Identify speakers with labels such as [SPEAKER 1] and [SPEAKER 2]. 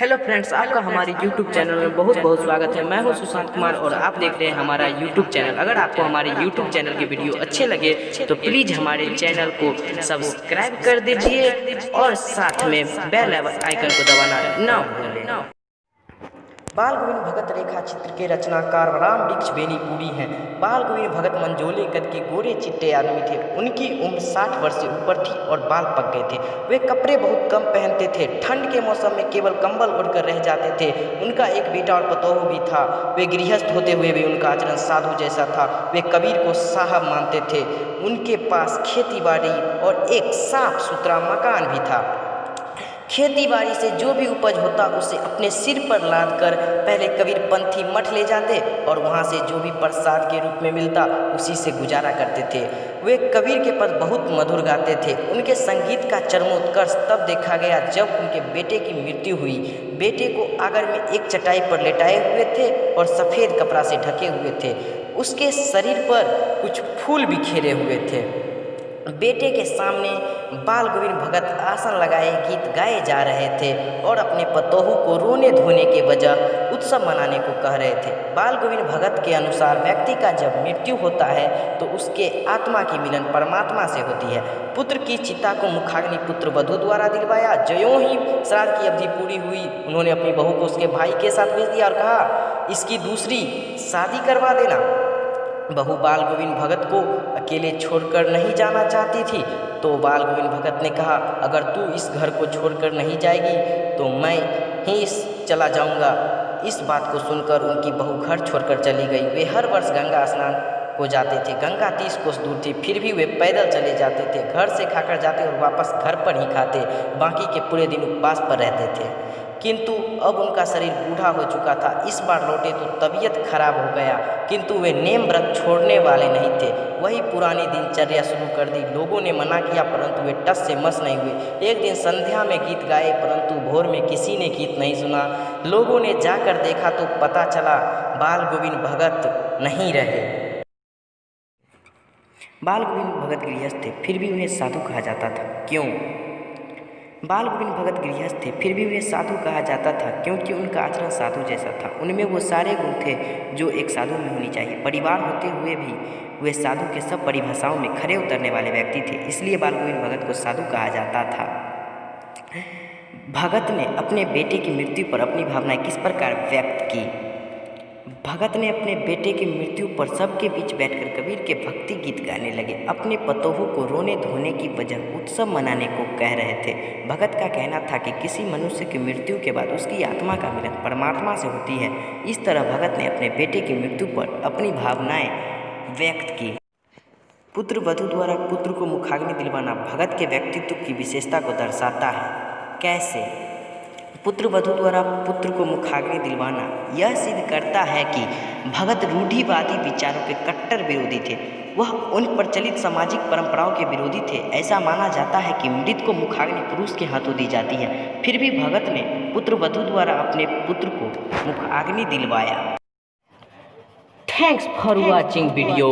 [SPEAKER 1] Hello friends, आपका हमारे YouTube channel में बहुत बहुत स्वागत है। मैं हूं सुशांत कुमार और आप देख रहे हैं हमारा YouTube चैनल। अगर आपको हमारे YouTube चैनल की वीडियो अच्छे लगे तो प्लीज़ हमारे चैनल को सब्सक्राइब कर दीजिए और साथ में बेल आइकन को दबाना ना भूलें। बाल गोविंद भगत रेखा चित्र के रचनाकार राम वृक्ष बेनीपुरी हैं। बाल गोविंद भगत मंझोले कद के गोरे चिट्टे आदमी थे। उनकी उम्र 60 वर्ष से ऊपर थी और बाल पक गए थे। वे कपड़े बहुत कम पहनते थे। ठंड के मौसम में केवल कंबल ओढ़कर रह जाते थे। उनका एक बेटा और पतोहू भी था। वे गृहस्थ होते हुए भी उनका आचरण साधु जैसा था। वे कबीर को साहब मानते थे। उनके पास खेती बाड़ी और एक साफ सुथरा मकान भी था। खेती बाड़ी से जो भी उपज होता उसे अपने सिर पर लाद कर पहले कबीरपंथी मठ ले जाते और वहाँ से जो भी प्रसाद के रूप में मिलता उसी से गुजारा करते थे। वे कबीर के पद बहुत मधुर गाते थे। उनके संगीत का चरमोत्कर्ष तब देखा गया जब उनके बेटे की मृत्यु हुई। बेटे को आगर में एक चटाई पर लेटाए हुए थे और सफ़ेद कपड़ा से ढके हुए थे। उसके शरीर पर कुछ फूल बिखेरे हुए थे। बेटे के सामने बाल गोविंद भगत आसन लगाए गीत गाए जा रहे थे और अपने पतोहू को रोने धोने के बजाय उत्सव मनाने को कह रहे थे। बाल गोविंद भगत के अनुसार व्यक्ति का जब मृत्यु होता है तो उसके आत्मा की मिलन परमात्मा से होती है। पुत्र की चिता को मुखाग्नि पुत्र वधू द्वारा दिलवाया। ज्यों ही श्राद्ध की अवधि पूरी हुई उन्होंने अपनी बहू को उसके भाई के साथ भेज दिया और कहा, इसकी दूसरी शादी करवा देना। बहू बाल गोविंद भगत को अकेले छोड़कर नहीं जाना चाहती थी तो बाल गोविंद भगत ने कहा, अगर तू इस घर को छोड़कर नहीं जाएगी तो मैं ही चला जाऊंगा। इस बात को सुनकर उनकी बहू घर छोड़कर चली गई। वे हर वर्ष गंगा स्नान को जाते थे। गंगा 30 कोस दूर थी, फिर भी वे पैदल चले जाते थे। घर से खाकर जाते और वापस घर पर ही खाते। बाकी के पूरे दिन उपवास पर रहते थे। किंतु अब उनका शरीर बूढ़ा हो चुका था। इस बार लौटे तो तबीयत खराब हो गया, किंतु वे नेम व्रत छोड़ने वाले नहीं थे। वही पुरानी दिनचर्या शुरू कर दी। लोगों ने मना किया परंतु वे टस से मस नहीं हुए। एक दिन संध्या में गीत गाए परंतु भोर में किसी ने गीत नहीं सुना। लोगों ने जाकर देखा तो पता चला बाल गोविंद भगत नहीं रहे। बाल गोविंद भगत गृहस्थ थे, फिर भी उन्हें साधु कहा जाता था। क्यों? बाल गोविंद भगत गृहस्थ थे, फिर भी उन्हें साधु कहा जाता था क्योंकि उनका आचरण साधु जैसा था। उनमें वो सारे गुण थे जो एक साधु में होनी चाहिए। परिवार होते हुए भी वे साधु के सब परिभाषाओं में खरे उतरने वाले व्यक्ति थे, इसलिए बाल गोविंद भगत को साधु कहा जाता था। भगत ने अपने बेटे की मृत्यु पर अपनी भावनाएं किस प्रकार व्यक्त की? भगत ने अपने बेटे की मृत्यु पर सबके बीच बैठकर कबीर के भक्ति गीत गाने लगे। अपने पतोहू को रोने धोने की वजह उत्सव मनाने को कह रहे थे। भगत का कहना था कि किसी मनुष्य की मृत्यु के बाद उसकी आत्मा का मिलन परमात्मा से होती है। इस तरह भगत ने अपने बेटे की मृत्यु पर अपनी भावनाएं व्यक्त की। पुत्र वधू द्वारा पुत्र को मुखाग्नि दिलवाना भगत के व्यक्तित्व की विशेषता को दर्शाता है। कैसे? पुत्र वधू द्वारा पुत्र को मुखाग्नि दिलवाना यह सिद्ध करता है कि भगत रूढ़िवादी विचारों के कट्टर विरोधी थे। वह उन प्रचलित सामाजिक परंपराओं के विरोधी थे। ऐसा माना जाता है कि मृत को मुखाग्नि पुरुष के हाथों दी जाती है, फिर भी भगत ने पुत्र वधू द्वारा अपने पुत्र को मुखाग्नि दिलवाया। Thanks for watching video.